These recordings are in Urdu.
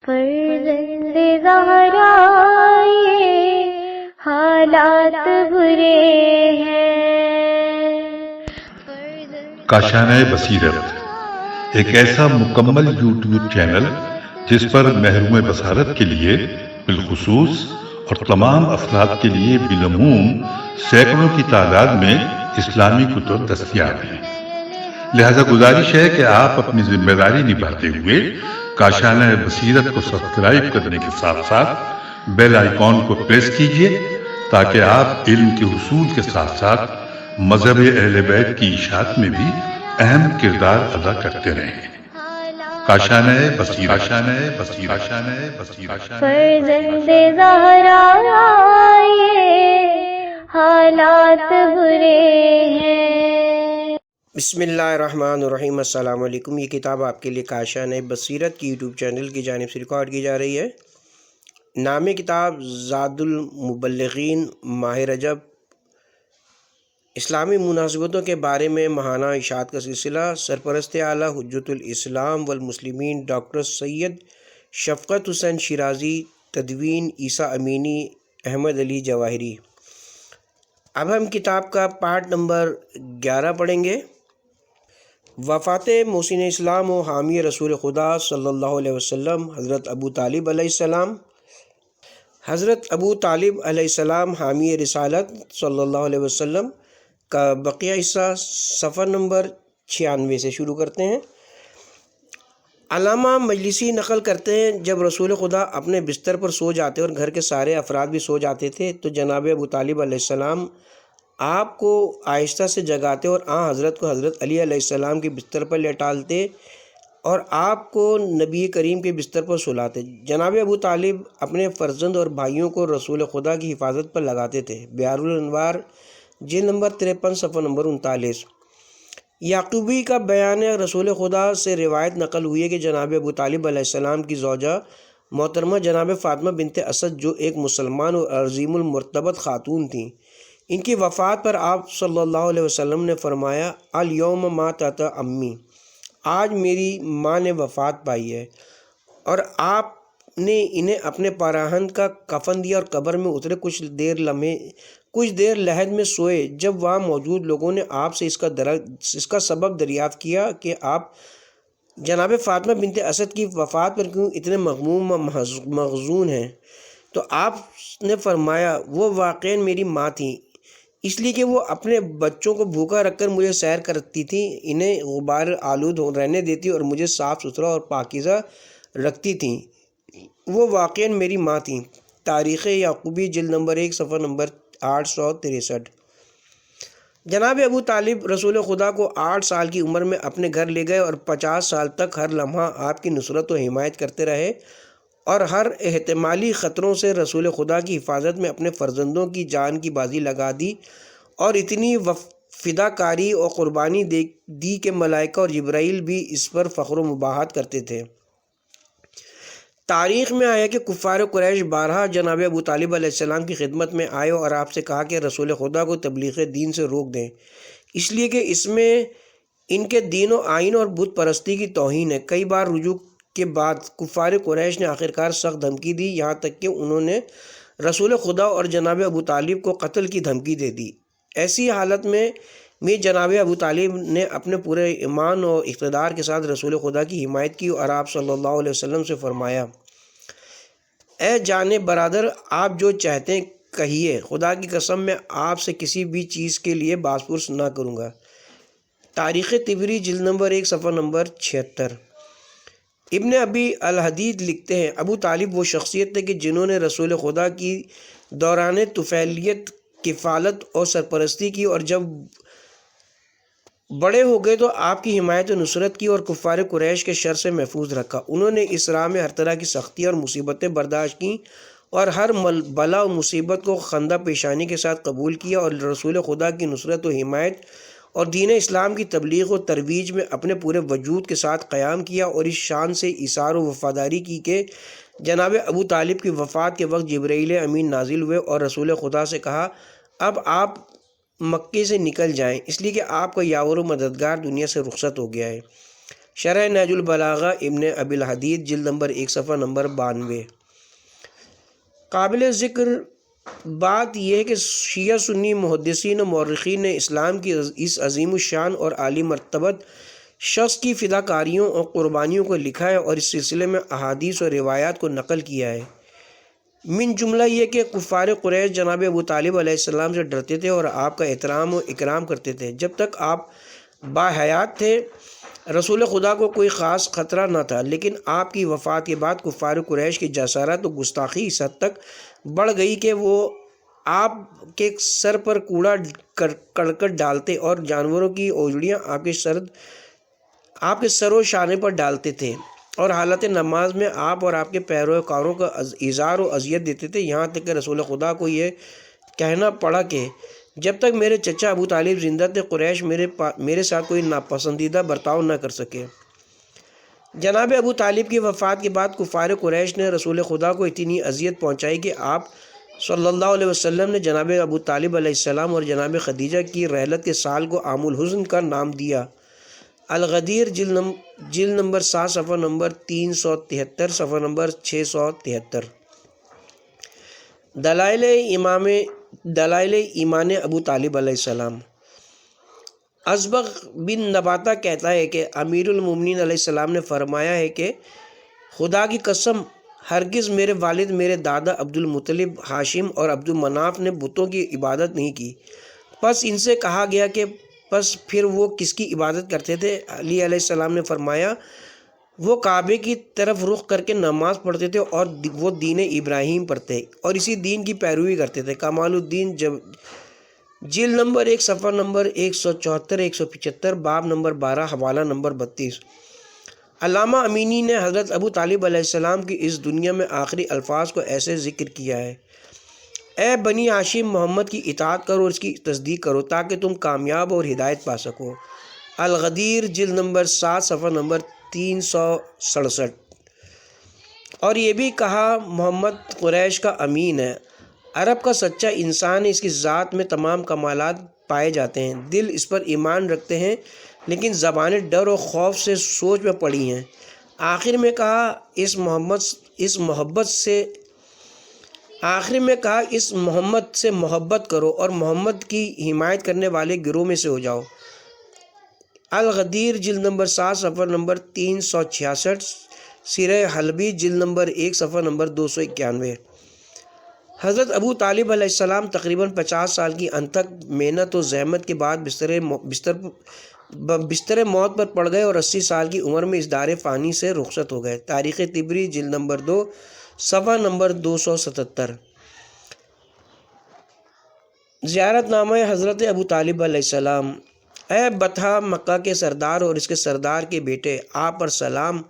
فرزند زہرا یہ حالات برے ہیں۔ کاشانہ بصیرت ایک ایسا مکمل یوٹیوب چینل جس پر محروم بصارت کے لیے بالخصوص اور تمام افراد کے لیے بالعموم سینکڑوں کی تعداد میں اسلامی کتب دستیاب ہیں۔ لہذا گزارش ہے کہ آپ اپنی ذمہ داری نبھاتے ہوئے کاشانہ بصیرت کو سبسکرائب کرنے کے ساتھ ساتھ بیل آئیکن کو پریس کیجیے تاکہ آپ علم کے حصول کے ساتھ ساتھ مذہب اہل بیت کی اشاعت میں بھی اہم کردار ادا کرتے رہیں۔ کاشانہ بصیرت۔ فرزند زہرا یہ حالات برے ہیں۔ بسم اللہ الرحمن الرحیم۔ السلام علیکم۔ یہ کتاب آپ کے لیے کاشانہ بصیرت کی یوٹیوب چینل کی جانب سے ریکارڈ کی جا رہی ہے۔ نام کتاب زاد المبلغین ماہ رجب، اسلامی مناسبتوں کے بارے میں ماہانہ اشاعت کا سلسلہ، سرپرست اعلیٰ حجت الاسلام والمسلمین ڈاکٹر سید شفقت حسین شیرازی، تدوین عیسیٰ امینی، احمد علی جواہری۔ اب ہم کتاب کا پارٹ نمبر 11 پڑھیں گے۔ وفات محسن اسلام و حامی رسول خدا صلی اللہ علیہ وسلم حضرت ابو طالب علیہ السلام۔ حضرت ابو طالب علیہ السلام حامی رسالت صلی اللہ علیہ وسلم کا بقیہ حصہ صفحہ نمبر 96 سے شروع کرتے ہیں۔ علامہ مجلسی نقل کرتے ہیں، جب رسول خدا اپنے بستر پر سو جاتے اور گھر کے سارے افراد بھی سو جاتے تھے تو جناب ابو طالب علیہ السلام آپ کو آہستہ سے جگاتے اور حضرت کو حضرت علی علیہ السلام کے بستر پر لیٹالتے اور آپ کو نبی کریم کے بستر پر سلاتے۔ جناب ابو طالب اپنے فرزند اور بھائیوں کو رسول خدا کی حفاظت پر لگاتے تھے۔ بحار الانوار جلد نمبر 53 صفحہ نمبر 39۔ یعقوبی کا بیان ہے، رسول خدا سے روایت نقل ہوئی ہے کہ جناب ابو طالب علیہ السلام کی زوجہ محترمہ جناب فاطمہ بنت اسد، جو ایک مسلمان اور عظیم المرتبت خاتون تھیں، ان کی وفات پر آپ صلی اللہ علیہ وسلم نے فرمایا، الیوم ماتت امی، آج میری ماں نے وفات پائی ہے، اور آپ نے انہیں اپنے پیراہن کا کفن دیا اور قبر میں اترے۔ کچھ دیر لحد میں سوئے۔ جب وہاں موجود لوگوں نے آپ سے اس کا سبب دریافت کیا کہ آپ جناب فاطمہ بنت اسد کی وفات پر کیوں اتنے مغموم و محزون ہیں، تو آپ نے فرمایا، وہ واقعاً میری ماں تھیں، اس لیے کہ وہ اپنے بچوں کو بھوکا رکھ کر مجھے سیر کرتی تھیں، انہیں غبار آلود رہنے دیتی اور مجھے صاف ستھرا اور پاکیزہ رکھتی تھیں۔ وہ واقعاً میری ماں تھیں۔ تاریخ یعقوبی جلد نمبر 1 صفحہ نمبر 863۔ جناب ابو طالب رسول خدا کو 8 سال کی عمر میں اپنے گھر لے گئے اور 50 سال تک ہر لمحہ آپ کی نصرت و حمایت کرتے رہے اور ہر احتمالی خطروں سے رسول خدا کی حفاظت میں اپنے فرزندوں کی جان کی بازی لگا دی اور اتنی فداکاری اور قربانی دی کہ ملائکہ اور جبرائیل بھی اس پر فخر و مباحت کرتے تھے۔ تاریخ میں آیا کہ کفار قریش بارہا جناب ابو طالب علیہ السلام کی خدمت میں آئے اور آپ سے کہا کہ رسول خدا کو تبلیغ دین سے روک دیں، اس لیے کہ اس میں ان کے دین و آئین اور بت پرستی کی توہین ہے۔ کئی بار رجوع کے بعد کفار قریش نے آخرکار سخت دھمکی دی، یہاں تک کہ انہوں نے رسول خدا اور جناب ابو طالب کو قتل کی دھمکی دے دی۔ ایسی حالت میں جناب ابو طالب نے اپنے پورے ایمان اور اقتدار کے ساتھ رسول خدا کی حمایت کی اور آپ صلی اللہ علیہ وسلم سے فرمایا، اے جان برادر، آپ جو چاہتے ہیں کہیے، خدا کی قسم میں آپ سے کسی بھی چیز کے لیے باز پرس نہ کروں گا۔ تاریخ طبری جلد نمبر 1 صفحہ نمبر 76۔ ابن ابی الحدید لکھتے ہیں، ابو طالب وہ شخصیت تھے کہ جنہوں نے رسول خدا کی دوران طفیلیت کفالت اور سرپرستی کی، اور جب بڑے ہو گئے تو آپ کی حمایت و نصرت کی اور کفار قریش کے شر سے محفوظ رکھا۔ انہوں نے اس راہ میں ہر طرح کی سختی اور مصیبتیں برداشت کیں اور ہر بلا و مصیبت کو خندہ پیشانی کے ساتھ قبول کیا اور رسول خدا کی نصرت و حمایت اور دین اسلام کی تبلیغ و ترویج میں اپنے پورے وجود کے ساتھ قیام کیا، اور اس شان سے ایثار و وفاداری کی کہ جناب ابو طالب کی وفات کے وقت جبرائیل امین نازل ہوئے اور رسول خدا سے کہا، اب آپ مکے سے نکل جائیں، اس لیے کہ آپ کا یاور و مددگار دنیا سے رخصت ہو گیا ہے۔ شرح نہج البلاغہ ابن ابی الحدید جلد نمبر 1 صفحہ نمبر 92۔ قابل ذکر بات یہ ہے کہ شیعہ سنی محدثین و مورخین نے اسلام کی اس عظیم الشان اور عالی مرتبت شخص کی فداکاریوں اور قربانیوں کو لکھا ہے اور اس سلسلے میں احادیث اور روایات کو نقل کیا ہے۔ من جملہ یہ کہ کفار قریش جناب ابو طالب علیہ السلام سے ڈرتے تھے اور آپ کا احترام و اکرام کرتے تھے۔ جب تک آپ باحیات تھے رسول خدا کو کوئی خاص خطرہ نہ تھا، لیکن آپ کی وفات کے بعد کفار قریش کی جسارت و گستاخی اس حد تک بڑھ گئی کہ وہ آپ کے سر پر کوڑا کرکٹ ڈالتے اور جانوروں کی اوجڑیاں آپ کے سر و شانے پر ڈالتے تھے اور حالت نماز میں آپ اور آپ کے پیروکاروں کا ایذار و اذیت دیتے تھے، یہاں تک کہ رسول خدا کو یہ کہنا پڑا کہ جب تک میرے چچا ابو طالب زندہ تھے قریش میرے ساتھ کوئی ناپسندیدہ برتاؤ نہ کر سکے۔ جناب ابو طالب کی وفات کے بعد کفار قریش نے رسول خدا کو اتنی اذیت پہنچائی کہ آپ صلی اللہ علیہ وسلم نے جناب ابو طالب علیہ السلام اور جناب خدیجہ کی رحلت کے سال کو عام الحزن کا نام دیا۔ الغدیر جلد نمبر 7 صفحہ نمبر 373 صفحہ نمبر 673۔ دلائل ایمان ابو طالب علیہ السلام۔ ازبغ بن نباتہ کہتا ہے کہ امیر المومنین علیہ السلام نے فرمایا ہے کہ خدا کی قسم ہرگز میرے والد میرے دادا عبد المطلب ہاشم اور عبد المناف نے بتوں کی عبادت نہیں کی۔ پس ان سے کہا گیا کہ پس پھر وہ کس کی عبادت کرتے تھے؟ علی علیہ السلام نے فرمایا وہ کعبے کی طرف رخ کر کے نماز پڑھتے تھے اور وہ دین ابراہیم پر تھے اور اسی دین کی پیروی کرتے تھے۔ کمال الدین جلد نمبر 1 صفحہ نمبر 174 175 باب نمبر 12 حوالہ نمبر 32۔ علامہ امینی نے حضرت ابو طالب علیہ السلام کی اس دنیا میں آخری الفاظ کو ایسے ذکر کیا ہے: اے بنی ہاشم محمد کی اطاعت کرو اور اس کی تصدیق کرو تاکہ تم کامیاب اور ہدایت پا سکو۔ الغدیر جلد نمبر 7 صفحہ نمبر 367۔ اور یہ بھی کہا محمد قریش کا امین ہے، عرب کا سچا انسان ہے، اس کی ذات میں تمام کمالات پائے جاتے ہیں، دل اس پر ایمان رکھتے ہیں لیکن زبانیں ڈر و خوف سے سوچ میں پڑی ہیں۔ آخر میں کہا اس محمد سے محبت کرو اور محمد کی حمایت کرنے والے گروہ میں سے ہو جاؤ۔ الغدیر جلد نمبر 7 صفحہ نمبر 366۔ سیرہ حلبی جلد نمبر 1 صفحہ نمبر 291۔ حضرت ابو طالب علیہ السلام تقریباً 50 سال کی انتھک محنت و زحمت کے بعد بستر موت پر پڑ گئے اور 80 سال کی عمر میں اس دار فانی سے رخصت ہو گئے۔ تاریخ طبری جلد نمبر 2 صفحہ نمبر 277۔ زیارت نامہ حضرت ابو طالب علیہ السلام۔ اے بطحہ مکہ کے سردار اور اس کے سردار کے بیٹے، آپ پر سلام۔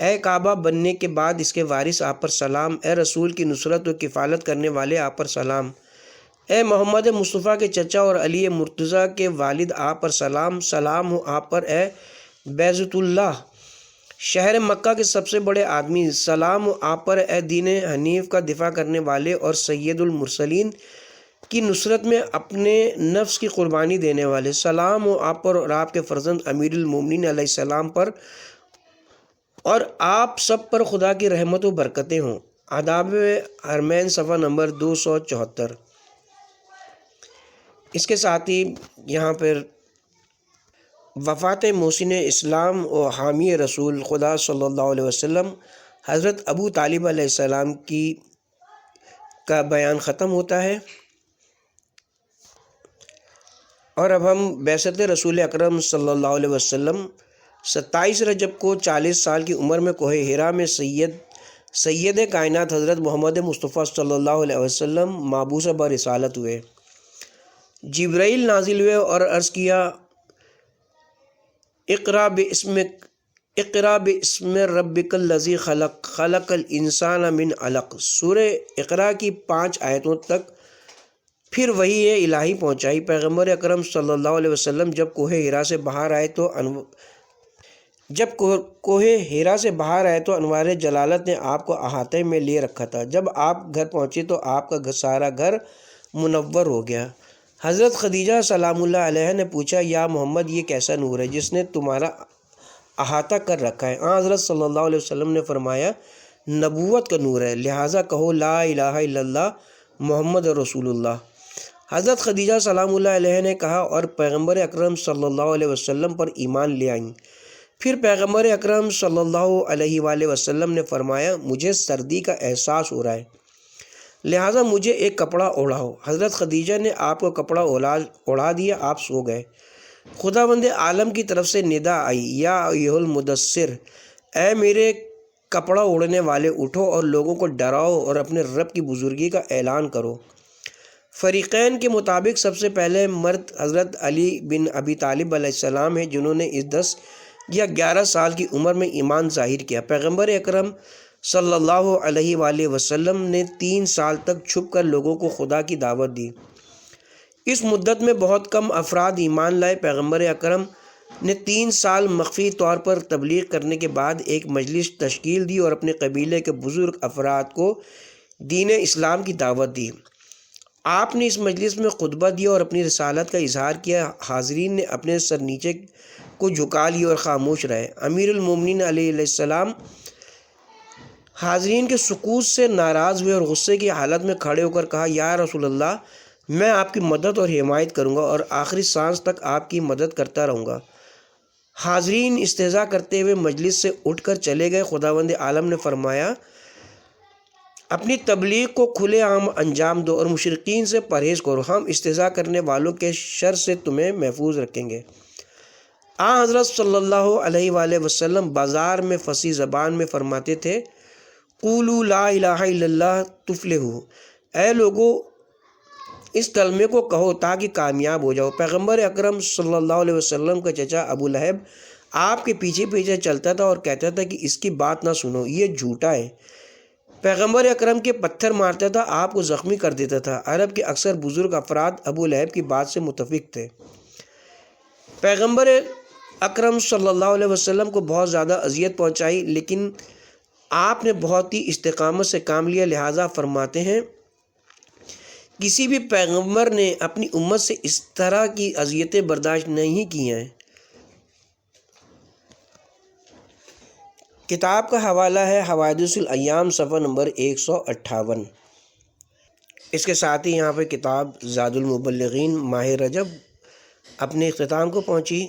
اے کعبہ بننے کے بعد اس کے وارث، آپ پر سلام۔ اے رسول کی نصرت و کفالت کرنے والے، آپ پر سلام۔ اے محمد مصطفیٰ کے چچا اور علی مرتضیٰ کے والد، آپ پر سلام۔ سلام ہو آپ پر اے بیضۃ اللہ، شہر مکہ کے سب سے بڑے آدمی۔ سلام ہو آپ پر اے دین حنیف کا دفاع کرنے والے اور سید المرسلین کی نصرت میں اپنے نفس کی قربانی دینے والے۔ سلام ہو آپ پر اور آپ کے فرزند امیر المومنین علیہ السلام پر اور آپ سب پر خدا کی رحمت و برکتیں ہوں۔ آداب حرمین صفحہ نمبر 274۔ اس کے ساتھ ہی یہاں پر وفات محسن اسلام و حامی رسول خدا صلی اللہ علیہ وسلم حضرت ابو طالب علیہ السلام کا بیان ختم ہوتا ہے، اور اب ہم بعثت رسول اکرم صلی اللہ علیہ وسلم 27 رجب کو 40 سال کی عمر میں کوہ حرا میں سید کائنات حضرت محمد مصطفیٰ صلی اللہ علیہ وسلم مابعوث برسالت ہوئے۔ جبرائیل نازل ہوئے اور عرض کیا اقرا باسم ربک الذی خلق خلق الانسان من علق۔ سورہ اقرا کی 5 آیتوں تک پھر وہی الہی پہنچائی۔ پیغمبر اکرم صلی اللہ علیہ وسلم جب کوہ حرا سے باہر آئے تو انوار جلالت نے آپ کو احاطے میں لیے رکھا تھا۔ جب آپ گھر پہنچے تو آپ کا سارا گھر منور ہو گیا۔ حضرت خدیجہ سلام اللہ علیہ نے پوچھا یا محمد یہ کیسا نور ہے جس نے تمہارا احاطہ کر رکھا ہے۔ حضرت صلی اللہ علیہ وسلم نے فرمایا نبوت کا نور ہے، لہٰذا کہو لا الہ الا اللہ محمد رسول اللہ۔ حضرت خدیجہ سلام اللہ علیہ نے کہا اور پیغمبر اکرم صلی اللہ علیہ وسلم پر ایمان لے آئیں۔ پھر پیغمبر اکرم صلی اللہ علیہ وآلہ وسلم نے فرمایا مجھے سردی کا احساس ہو رہا ہے، لہٰذا مجھے ایک کپڑا اوڑھاؤ۔ حضرت خدیجہ نے آپ کو کپڑا اوڑھا دیا، آپ سو گئے۔ خداوند عالم کی طرف سے ندا آئی یا ایھا المدثر، اے میرے کپڑا اوڑھنے والے اٹھو اور لوگوں کو ڈراؤ اور اپنے رب کی بزرگی کا اعلان کرو۔ فریقین کے مطابق سب سے پہلے مرد حضرت علی بن ابی طالب علیہ السلام ہیں، جنہوں نے اس 10 یا 11 سال کی عمر میں ایمان ظاہر کیا۔ پیغمبر اکرم صلی اللہ علیہ وآلہ وسلم نے 3 سال تک چھپ کر لوگوں کو خدا کی دعوت دی۔ اس مدت میں بہت کم افراد ایمان لائے۔ پیغمبر اکرم نے 3 سال مخفی طور پر تبلیغ کرنے کے بعد ایک مجلس تشکیل دی اور اپنے قبیلے کے بزرگ افراد کو دین اسلام کی دعوت دی۔ آپ نے اس مجلس میں خطبہ دیا اور اپنی رسالت کا اظہار کیا۔ حاضرین نے اپنے سر نیچے کو جھکا لیے اور خاموش رہے۔ امیر المومنین علیہ السلام حاضرین کے سکوت سے ناراض ہوئے اور غصے کی حالت میں کھڑے ہو کر کہا یا رسول اللہ، میں آپ کی مدد اور حمایت کروں گا اور آخری سانس تک آپ کی مدد کرتا رہوں گا۔ حاضرین استہزاء کرتے ہوئے مجلس سے اٹھ کر چلے گئے۔ خداوند عالم نے فرمایا اپنی تبلیغ کو کھلے عام انجام دو اور مشرکین سے پرہیز کرو، ہم استہزاء کرنے والوں کے شر سے تمہیں محفوظ رکھیں گے۔ حضرت صلی اللہ علیہ وآلہ وسلم بازار میں فصیح زبان میں فرماتے تھے قولوا لا الہ الا اللہ تفلحوا، اے لوگو اس کلمے کو کہو تاکہ کامیاب ہو جاؤ۔ پیغمبر اکرم صلی اللہ علیہ وسلم کا چچا ابو لہب آپ کے پیچھے پیچھے چلتا تھا اور کہتا تھا کہ اس کی بات نہ سنو، یہ جھوٹا ہے۔ پیغمبر اکرم کے پتھر مارتا تھا، آپ کو زخمی کر دیتا تھا۔ عرب کے اکثر بزرگ افراد ابو لہب کی بات سے متفق تھے۔ پیغمبر اکرم صلی اللہ علیہ وسلم کو بہت زیادہ اذیت پہنچائی، لیکن آپ نے بہت ہی استقامت سے کام لیا۔ لہٰذا فرماتے ہیں کسی بھی پیغمبر نے اپنی امت سے اس طرح کی اذیتیں برداشت نہیں کی ہیں۔ کتاب کا حوالہ ہے حوادث الایام صفحہ نمبر 158۔ اس کے ساتھ ہی یہاں پہ کتاب زاد المبلغین ماہ رجب اپنے اختتام کو پہنچی۔